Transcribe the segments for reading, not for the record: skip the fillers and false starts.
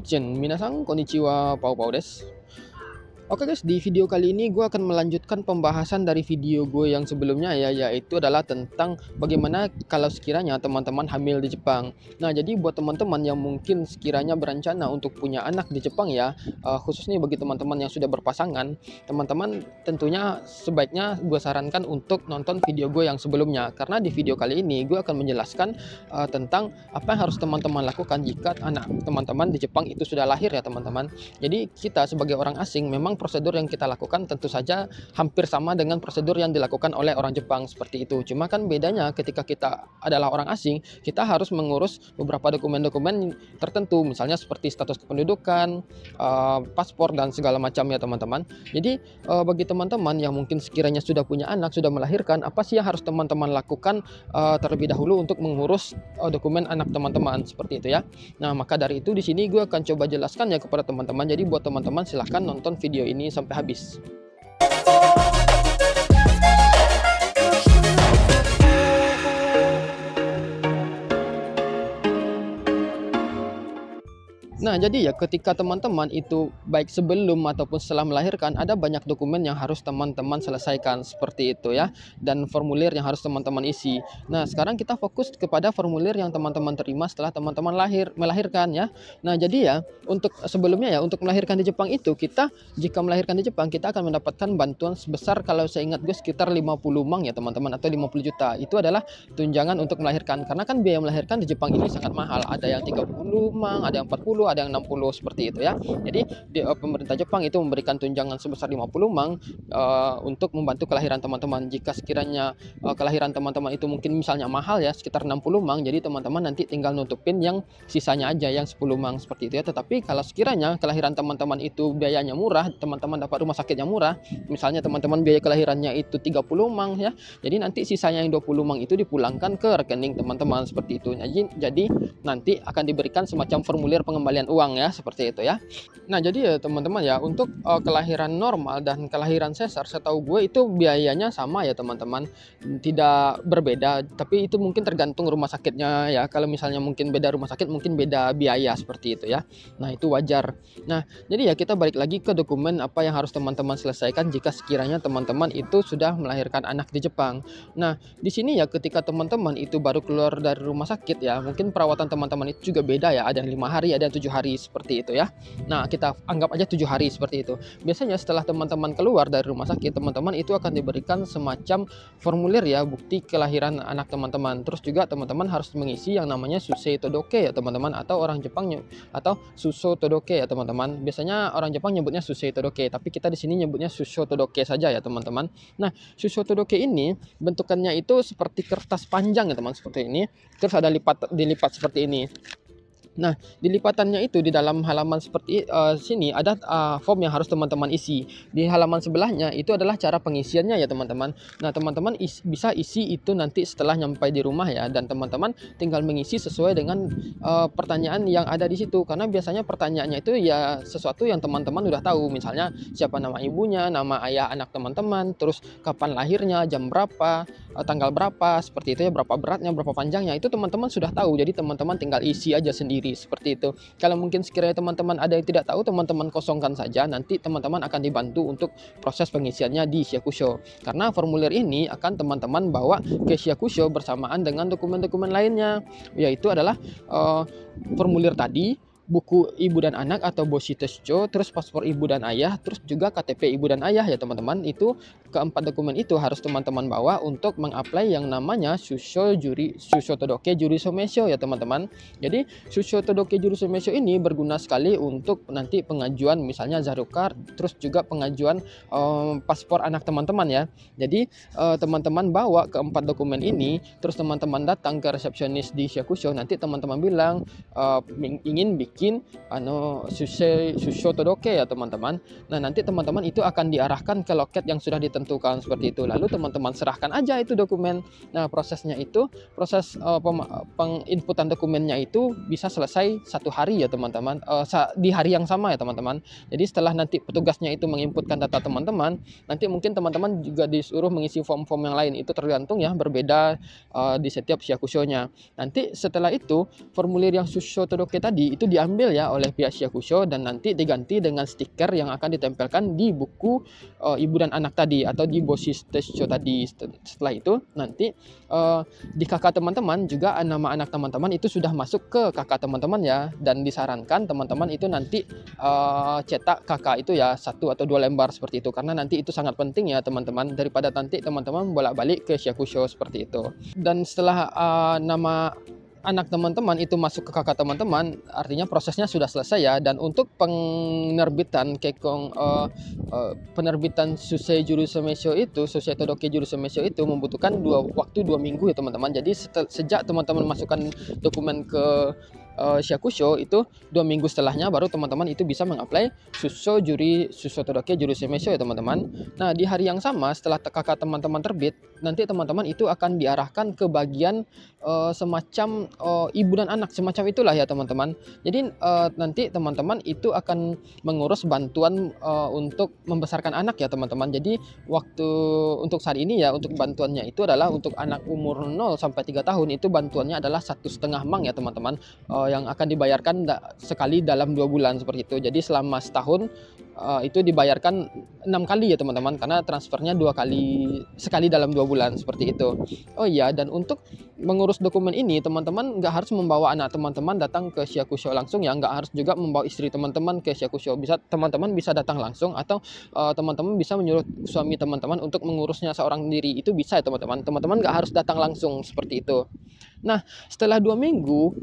Action, minasan konnichiwa, pau pau des. Oke guys, di video kali ini gue akan melanjutkan pembahasan dari video gue yang sebelumnya ya, yaitu adalah tentang bagaimana kalau sekiranya teman-teman hamil di Jepang. Nah, jadi buat teman-teman yang mungkin sekiranya berencana untuk punya anak di Jepang ya, khususnya bagi teman-teman yang sudah berpasangan, teman-teman tentunya sebaiknya gue sarankan untuk nonton video gue yang sebelumnya. Karena di video kali ini gue akan menjelaskan tentang apa yang harus teman-teman lakukan jika anak teman-teman di Jepang itu sudah lahir ya teman-teman. Jadi kita sebagai orang asing memang prosedur yang kita lakukan tentu saja hampir sama dengan prosedur yang dilakukan oleh orang Jepang seperti itu. Cuma kan bedanya ketika kita adalah orang asing, kita harus mengurus beberapa dokumen-dokumen tertentu, misalnya seperti status kependudukan, paspor dan segala macam ya teman-teman. Jadi bagi teman-teman yang mungkin sekiranya sudah punya anak, sudah melahirkan, apa sih yang harus teman-teman lakukan terlebih dahulu untuk mengurus dokumen anak teman-teman seperti itu ya. Nah, maka dari itu di sini gue akan coba jelaskan ya kepada teman-teman. Jadi buat teman-teman silahkan nonton video ini sampai habis. Nah, jadi ya ketika teman-teman itu baik sebelum ataupun setelah melahirkan, ada banyak dokumen yang harus teman-teman selesaikan seperti itu ya, dan formulir yang harus teman-teman isi. Nah, sekarang kita fokus kepada formulir yang teman-teman terima setelah teman-teman melahirkan ya. Nah, jadi ya untuk sebelumnya ya, untuk melahirkan di Jepang itu jika melahirkan di Jepang kita akan mendapatkan bantuan sebesar, kalau saya ingat gue, sekitar 50 mang ya teman-teman, atau 50 juta. Itu adalah tunjangan untuk melahirkan. Karena kan biaya melahirkan di Jepang ini sangat mahal. Ada yang 30 mang, ada yang 40, ada yang 60 seperti itu ya. Jadi pemerintah Jepang itu memberikan tunjangan sebesar 50 mang untuk membantu kelahiran teman-teman. Jika sekiranya kelahiran teman-teman itu mungkin misalnya mahal ya, sekitar 60 mang, jadi teman-teman nanti tinggal nutupin yang sisanya aja, yang 10 mang seperti itu ya. Tetapi kalau sekiranya kelahiran teman-teman itu biayanya murah, teman-teman dapat rumah sakit yang murah, misalnya teman-teman biaya kelahirannya itu 30 mang ya, jadi nanti sisanya yang 20 mang itu dipulangkan ke rekening teman-teman seperti itu. Jadi nanti akan diberikan semacam formulir pengembalian uang ya, seperti itu ya. Nah, jadi ya teman-teman ya, untuk kelahiran normal dan kelahiran sesar setahu gue itu biayanya sama ya teman-teman, tidak berbeda, tapi itu mungkin tergantung rumah sakitnya ya. Kalau misalnya mungkin beda rumah sakit, mungkin beda biaya seperti itu ya. Nah, itu wajar. Nah, jadi ya kita balik lagi ke dokumen apa yang harus teman-teman selesaikan jika sekiranya teman-teman itu sudah melahirkan anak di Jepang. Nah, di sini ya ketika teman-teman itu baru keluar dari rumah sakit ya, mungkin perawatan teman-teman itu juga beda ya, ada yang 5 hari, ada yang 7 hari seperti itu ya. Nah, kita anggap aja 7 hari seperti itu. Biasanya setelah teman-teman keluar dari rumah sakit, teman-teman itu akan diberikan semacam formulir ya, bukti kelahiran anak teman-teman. Terus juga teman-teman harus mengisi yang namanya Susei Todoke ya teman-teman, atau orang Jepang atau Suso Todoke ya teman-teman. Biasanya orang Jepang nyebutnya Susei Todoke, tapi kita di sini nyebutnya Suso Todoke saja ya teman-teman. Nah, Suso Todoke ini bentukannya itu seperti kertas panjang ya teman, seperti ini. Terus ada dilipat seperti ini. Nah, di lipatannya itu di dalam halaman seperti sini ada form yang harus teman-teman isi. Di halaman sebelahnya itu adalah cara pengisiannya ya teman-teman. Nah, teman-teman bisa isi itu nanti setelah nyampe di rumah ya, dan teman-teman tinggal mengisi sesuai dengan pertanyaan yang ada di situ. Karena biasanya pertanyaannya itu ya sesuatu yang teman-teman udah tahu, misalnya siapa nama ibunya, nama ayah anak teman-teman, terus kapan lahirnya, jam berapa, tanggal berapa, seperti itu ya, berapa beratnya, berapa panjangnya, itu teman-teman sudah tahu. Jadi teman-teman tinggal isi aja sendiri seperti itu. Kalau mungkin sekiranya teman-teman ada yang tidak tahu, teman-teman kosongkan saja, nanti teman-teman akan dibantu untuk proses pengisiannya di Syakusho. Karena formulir ini akan teman-teman bawa ke Syakusho bersamaan dengan dokumen-dokumen lainnya, yaitu adalah formulir tadi, buku ibu dan anak atau boshitesho, terus paspor ibu dan ayah, terus juga KTP ibu dan ayah ya teman-teman. Itu keempat dokumen itu harus teman-teman bawa untuk mengapply yang namanya Shusho Todoke Juri Somesho ya teman-teman. Jadi Shusho Todoke Juri Somesho ini berguna sekali untuk nanti pengajuan misalnya Zarukar, terus juga pengajuan paspor anak teman-teman ya. Jadi teman-teman bawa keempat dokumen ini, terus teman-teman datang ke resepsionis di Syakusho, nanti teman-teman bilang ingin bikin Shusho Todoke ya teman-teman. Nah, nanti teman-teman itu akan diarahkan ke loket yang sudah ditentukan ditentukan seperti itu. Lalu teman-teman serahkan aja itu dokumen. Nah, prosesnya itu proses penginputan dokumennya itu bisa selesai 1 hari ya teman-teman, di hari yang sama ya teman-teman. Jadi setelah nanti petugasnya itu menginputkan data teman-teman, nanti mungkin teman-teman juga disuruh mengisi form-form yang lain. Itu tergantung ya, berbeda di setiap Syakusho-nya. Nanti setelah itu formulir yang Shusho Todoke tadi itu diambil ya oleh pihak Syakusho dan nanti diganti dengan stiker yang akan ditempelkan di buku ibu dan anak tadi atau di Boshitesho tadi. Setelah itu nanti di kakak teman-teman juga nama anak teman-teman itu sudah masuk ke kakak teman-teman ya, dan disarankan teman-teman itu nanti cetak kakak itu ya 1 atau 2 lembar seperti itu, karena nanti itu sangat penting ya teman-teman, daripada nanti teman-teman bolak-balik ke Syakusho seperti itu. Dan setelah nama anak teman-teman itu masuk ke kakak teman-teman, artinya prosesnya sudah selesai ya. Dan untuk penerbitan penerbitan Susei Jurusemesho itu, Susei Todoke Jurusemesho itu membutuhkan waktu 2 minggu ya teman-teman. Jadi sejak teman-teman masukkan dokumen ke Syakusho itu 2 minggu setelahnya baru teman-teman itu bisa mengapply Shusho Todoke Jurusemesho ya teman-teman. Nah, di hari yang sama setelah kakak teman-teman terbit, nanti teman-teman itu akan diarahkan ke bagian semacam ibu dan anak, semacam itulah ya teman-teman. Jadi nanti teman-teman itu akan mengurus bantuan untuk membesarkan anak ya teman-teman. Jadi waktu untuk saat ini ya, untuk bantuannya itu adalah untuk anak umur 0 sampai 3 tahun itu bantuannya adalah 1,5 mang ya teman-teman, yang akan dibayarkan sekali dalam 2 bulan seperti itu. Jadi selama setahun itu dibayarkan 6 kali ya teman-teman, karena transfernya 2 kali, sekali dalam 2 bulan seperti itu. Oh iya, dan untuk mengurus dokumen ini teman-teman nggak harus membawa anak teman-teman datang ke Syakusho langsung ya, nggak harus juga membawa istri teman-teman ke Syakusho. Teman-teman bisa datang langsung, atau teman-teman bisa menyuruh suami teman-teman untuk mengurusnya seorang diri, itu bisa ya teman-teman. Teman-teman nggak harus datang langsung seperti itu. Nah, setelah 2 minggu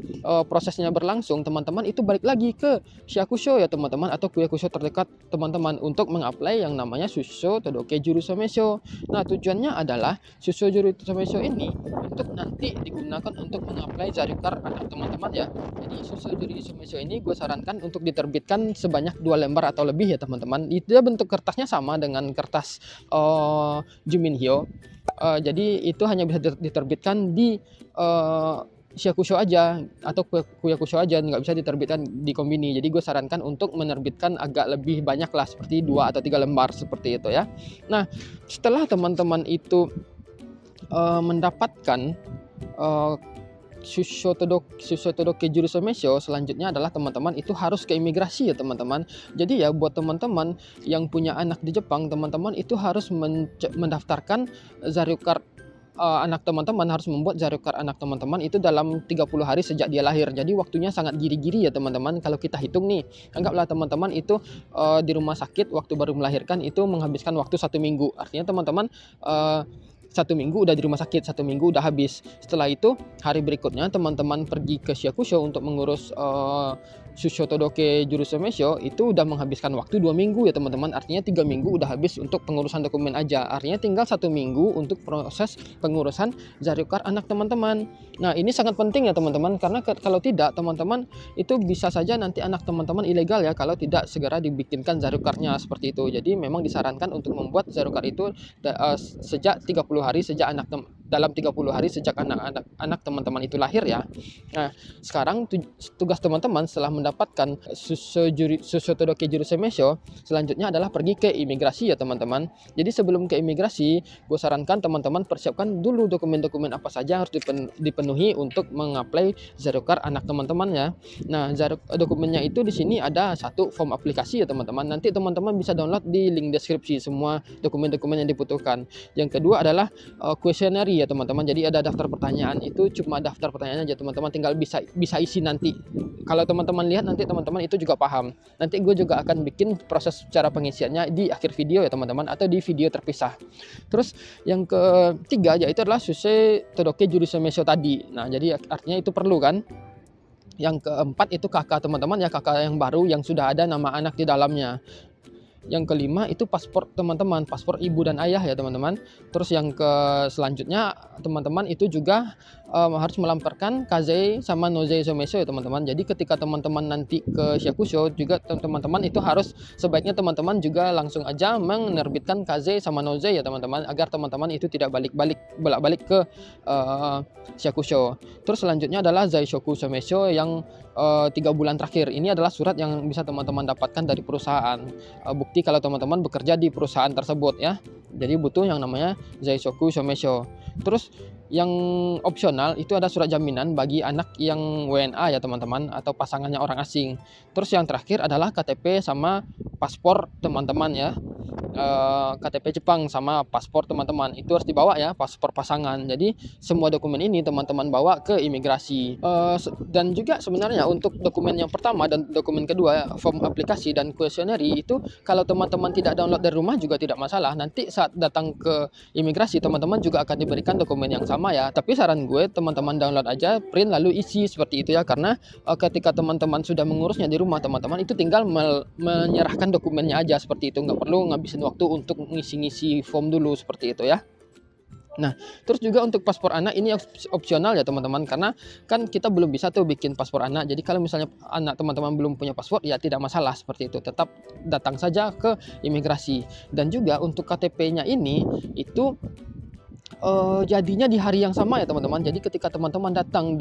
prosesnya berlangsung, teman-teman itu balik lagi ke Syakusho ya teman-teman, atau Kuyakusho terdekat teman-teman untuk mengapply yang namanya Shusho Todoke Jurusemesho. Nah, tujuannya adalah Shusho Jurusemesho ini untuk nanti digunakan untuk mengapply Zarukar anak teman-teman ya. Jadi Shusho Jurusemesho ini gue sarankan untuk diterbitkan sebanyak 2 lembar atau lebih ya teman-teman. Itu bentuk kertasnya sama dengan kertas Juminhyo. Jadi itu hanya bisa diterbitkan di Syakusho aja atau Kuyakusho aja, nggak bisa diterbitkan di kombini. Jadi gue sarankan untuk menerbitkan agak lebih banyak lah, seperti 2 atau 3 lembar seperti itu ya. Nah, setelah teman-teman itu mendapatkan Shusho Todoke Jurusemesho, selanjutnya adalah teman-teman itu harus ke imigrasi ya teman-teman. Jadi ya buat teman-teman yang punya anak di Jepang, teman-teman itu harus mendaftarkan Zarukar anak teman-teman, harus membuat Zarukar anak teman-teman itu dalam 30 hari sejak dia lahir. Jadi waktunya sangat giri-giri ya teman-teman. Kalau kita hitung nih, anggaplah teman-teman itu di rumah sakit waktu baru melahirkan itu menghabiskan waktu 1 minggu. Artinya teman-teman 1 minggu udah di rumah sakit, 1 minggu udah habis. Setelah itu hari berikutnya teman-teman pergi ke Syakusho untuk mengurus Shusho Todoke Jurusemesho, itu udah menghabiskan waktu 2 minggu ya teman-teman. Artinya 3 minggu udah habis untuk pengurusan dokumen aja. Artinya tinggal 1 minggu untuk proses pengurusan Zarukar anak teman-teman. Nah, ini sangat penting ya teman-teman, karena kalau tidak teman-teman itu bisa saja nanti anak teman-teman ilegal ya kalau tidak segera dibikinkan Zarukarnya seperti itu. Jadi memang disarankan untuk membuat Zarukar itu sejak 30 hari sejak dalam 30 hari sejak anak teman-teman itu lahir ya. Nah, sekarang tugas teman-teman setelah mendapatkan Shusho Todoke Jurusemesho, selanjutnya adalah pergi ke imigrasi ya teman-teman. Jadi sebelum ke imigrasi, gue sarankan teman-teman persiapkan dulu dokumen-dokumen apa saja harus dipenuhi untuk mengapply Zarukar anak teman-teman ya. Nah, dokumennya itu di sini ada 1 form aplikasi ya teman-teman. Nanti teman-teman bisa download di link deskripsi semua dokumen-dokumen yang dibutuhkan. Yang kedua adalah kuesioner ya teman-teman. Jadi ada daftar pertanyaan, itu cuma daftar pertanyaan aja teman-teman, tinggal bisa isi nanti. Kalau teman-teman lihat nanti teman-teman itu juga paham. Nanti gue juga akan bikin proses cara pengisiannya di akhir video ya teman-teman, atau di video terpisah. Terus yang ketiga yaitu adalah Shusho Todoke Jurusemesho tadi. Nah, jadi artinya itu perlu kan. Yang keempat itu kakak teman-teman ya, kakak yang baru yang sudah ada nama anak di dalamnya. Yang kelima itu paspor teman-teman, paspor ibu dan ayah ya teman-teman. Terus yang selanjutnya teman-teman itu juga harus melamparkan Kazei sama Nozei Somesho ya teman-teman. Jadi ketika teman-teman nanti ke Shakusho juga teman-teman itu harus sebaiknya teman-teman juga langsung aja menerbitkan Kazei sama Nozei ya teman-teman, agar teman-teman itu tidak bolak-balik ke Shakusho. Terus selanjutnya adalah Zaishoku Somesho yang 3 bulan terakhir. Ini adalah surat yang bisa teman-teman dapatkan dari perusahaan. Bukti kalau teman-teman bekerja di perusahaan tersebut ya. Jadi butuh yang namanya Zaishoku Somesho. Terus yang opsional itu ada surat jaminan bagi anak yang WNA ya teman-teman, atau pasangannya orang asing. Terus yang terakhir adalah KTP sama paspor teman-teman ya. KTP Jepang sama paspor teman-teman itu harus dibawa ya, paspor pasangan. Jadi semua dokumen ini teman-teman bawa ke imigrasi. Dan juga sebenarnya untuk dokumen yang pertama dan dokumen kedua, form aplikasi dan kuesioner itu kalau teman-teman tidak download dari rumah juga tidak masalah. Nanti saat datang ke imigrasi teman-teman juga akan diberikan dokumen yang sama ya. Tapi saran gue teman-teman download aja, print lalu isi seperti itu ya, karena ketika teman-teman sudah mengurusnya di rumah teman-teman itu tinggal menyerahkan dokumennya aja seperti itu, nggak perlu ngabisin waktu untuk ngisi-ngisi form dulu seperti itu ya. Nah, terus juga untuk paspor anak ini opsional ya teman-teman, karena kan kita belum bisa tuh bikin paspor anak. Jadi kalau misalnya anak teman-teman belum punya paspor ya tidak masalah seperti itu, tetap datang saja ke imigrasi. Dan juga untuk KTP-nya ini itu jadinya di hari yang sama ya teman-teman. Jadi ketika teman-teman datang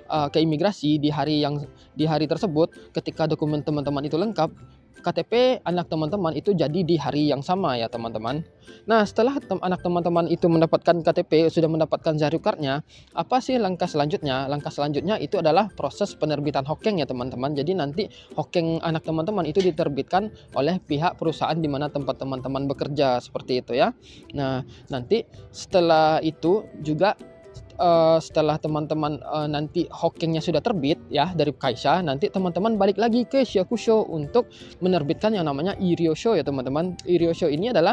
ke imigrasi di hari tersebut, ketika dokumen teman-teman itu lengkap, KTP anak teman-teman itu jadi di hari yang sama ya teman-teman. Nah, setelah anak teman-teman itu mendapatkan KTP, sudah mendapatkan Zaru Card-nya, apa sih langkah selanjutnya? Langkah selanjutnya itu adalah proses penerbitan hokeng ya teman-teman. Jadi nanti hokeng anak teman-teman itu diterbitkan oleh pihak perusahaan di mana tempat teman-teman bekerja seperti itu ya. Nah, nanti setelah itu juga setelah teman-teman nanti hokengnya sudah terbit ya dari Kaisha, nanti teman-teman balik lagi ke Shakusho untuk menerbitkan yang namanya Iryosho ya teman-teman. Iryosho ini adalah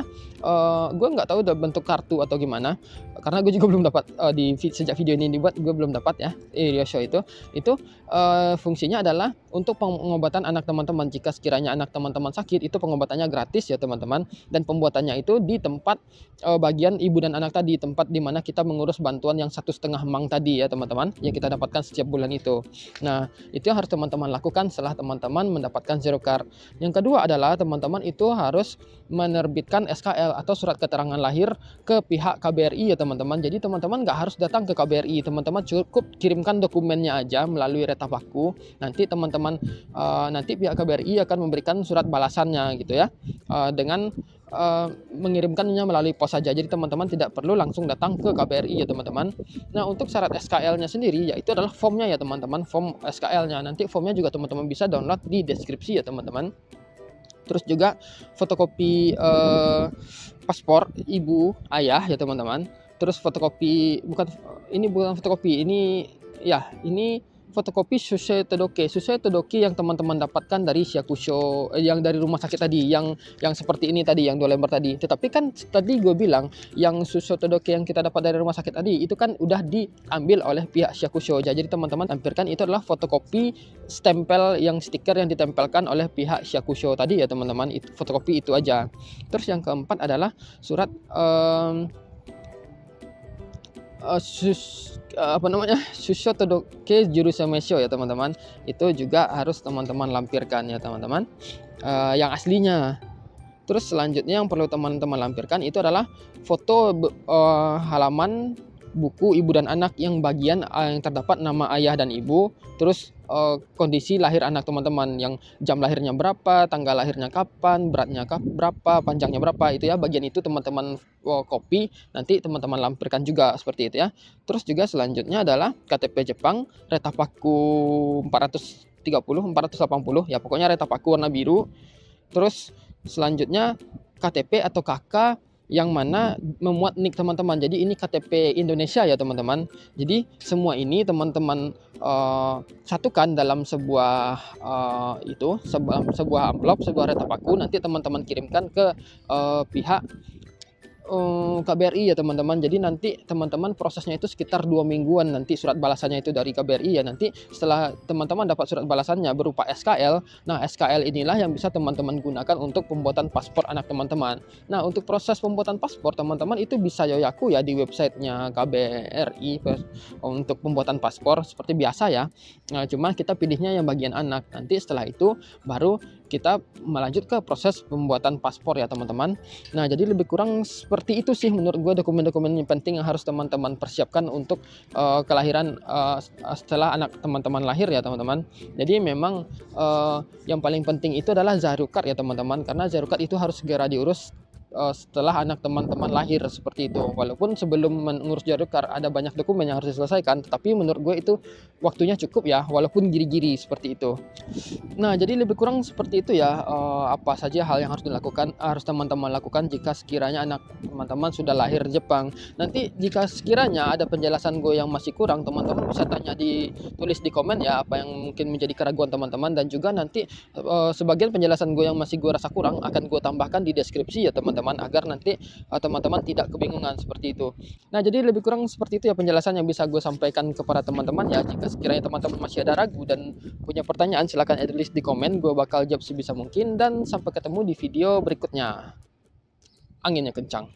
gue nggak tahu udah bentuk kartu atau gimana, karena gue juga belum dapat sejak video ini dibuat gue belum dapat ya. Iryosho itu fungsinya adalah untuk pengobatan anak teman-teman. Jika sekiranya anak teman-teman sakit, itu pengobatannya gratis ya teman-teman, dan pembuatannya itu di tempat bagian ibu dan anak tadi, tempat di mana kita mengurus bantuan yang 1,5 mang tadi ya teman-teman, yang kita dapatkan setiap bulan itu. Nah, itu yang harus teman-teman lakukan setelah teman-teman mendapatkan Zero Card. Yang kedua adalah teman-teman itu harus menerbitkan SKL atau surat keterangan lahir ke pihak KBRI ya teman-teman. Jadi teman-teman nggak harus datang ke KBRI, teman-teman cukup kirimkan dokumennya aja melalui Retapaku. Nanti teman-teman nanti pihak KBRI akan memberikan surat balasannya gitu ya, dengan mengirimkannya melalui pos saja. Jadi teman-teman tidak perlu langsung datang ke KBRI ya teman-teman. Nah, untuk syarat SKL-nya sendiri yaitu adalah formnya ya teman-teman, form SKL-nya. Nanti formnya juga teman-teman bisa download di deskripsi ya teman-teman. Terus juga fotokopi paspor ibu ayah ya teman-teman. Terus fotokopi bukan fotokopi, ini fotokopi Susei Todoke yang teman-teman dapatkan dari Shakusho, yang dari rumah sakit tadi, yang seperti ini tadi, yang 2 lembar tadi. Tetapi kan tadi gue bilang yang Susei Todoke yang kita dapat dari rumah sakit tadi itu kan udah diambil oleh pihak Shakusho. Jadi teman-teman tampilkan itu adalah fotokopi stempel yang stiker yang ditempelkan oleh pihak Shakusho tadi ya teman-teman. Fotokopi itu aja. Terus yang keempat adalah surat Susho Todoke Jurusan Mesho ya teman-teman. Itu juga harus teman-teman lampirkan ya teman-teman, yang aslinya. Terus selanjutnya yang perlu teman-teman lampirkan itu adalah foto halaman buku ibu dan anak yang bagian yang terdapat nama ayah dan ibu. Terus kondisi lahir anak teman-teman, yang jam lahirnya berapa, tanggal lahirnya kapan, beratnya berapa, panjangnya berapa, itu ya bagian itu teman-teman copy, nanti teman-teman lampirkan juga seperti itu ya. Terus juga selanjutnya adalah KTP Jepang Retapaku 480 ya, pokoknya Retapaku warna biru. Terus selanjutnya KTP atau KK yang mana memuat nik teman-teman. Jadi ini KTP Indonesia ya teman-teman. Jadi semua ini teman-teman satukan dalam sebuah amplop, sebuah Retapaku. Nanti teman-teman kirimkan ke pihak KBRI ya teman-teman. Jadi nanti teman-teman prosesnya itu sekitar 2 mingguan nanti surat balasannya itu dari KBRI ya. Nanti setelah teman-teman dapat surat balasannya berupa SKL, nah SKL inilah yang bisa teman-teman gunakan untuk pembuatan paspor anak teman-teman. Nah, untuk proses pembuatan paspor teman-teman itu bisa Yoyaku ya di websitenya KBRI untuk pembuatan paspor seperti biasa ya. Nah, cuma kita pilihnya yang bagian anak. Nanti setelah itu baru kita melanjut ke proses pembuatan paspor ya teman-teman. Nah, jadi lebih kurang seperti itu sih menurut gue dokumen-dokumen yang penting yang harus teman-teman persiapkan untuk kelahiran setelah anak teman-teman lahir ya teman-teman. Jadi memang yang paling penting itu adalah Zarukat ya teman-teman, karena Zarukat itu harus segera diurus setelah anak teman-teman lahir seperti itu. Walaupun sebelum mengurus Zarukat ada banyak dokumen yang harus diselesaikan, tapi menurut gue itu waktunya cukup ya, walaupun giri-giri seperti itu. Nah, jadi lebih kurang seperti itu ya, apa saja hal yang harus dilakukan, harus teman-teman lakukan jika sekiranya anak teman-teman sudah lahir di Jepang. Nanti jika sekiranya ada penjelasan gue yang masih kurang, teman-teman bisa tanya tulis di komen ya, apa yang mungkin menjadi keraguan teman-teman, dan juga nanti sebagian penjelasan gue yang masih gue rasa kurang akan gue tambahkan di deskripsi ya teman-teman, agar nanti teman-teman tidak kebingungan seperti itu. Nah, jadi lebih kurang seperti itu ya penjelasan yang bisa gue sampaikan kepada teman-teman ya. Jika sekiranya teman-teman masih ada ragu dan punya pertanyaan, silahkan tulis di komen, gue bakal jawab sebisa mungkin, dan sampai ketemu di video berikutnya. Anginnya kencang.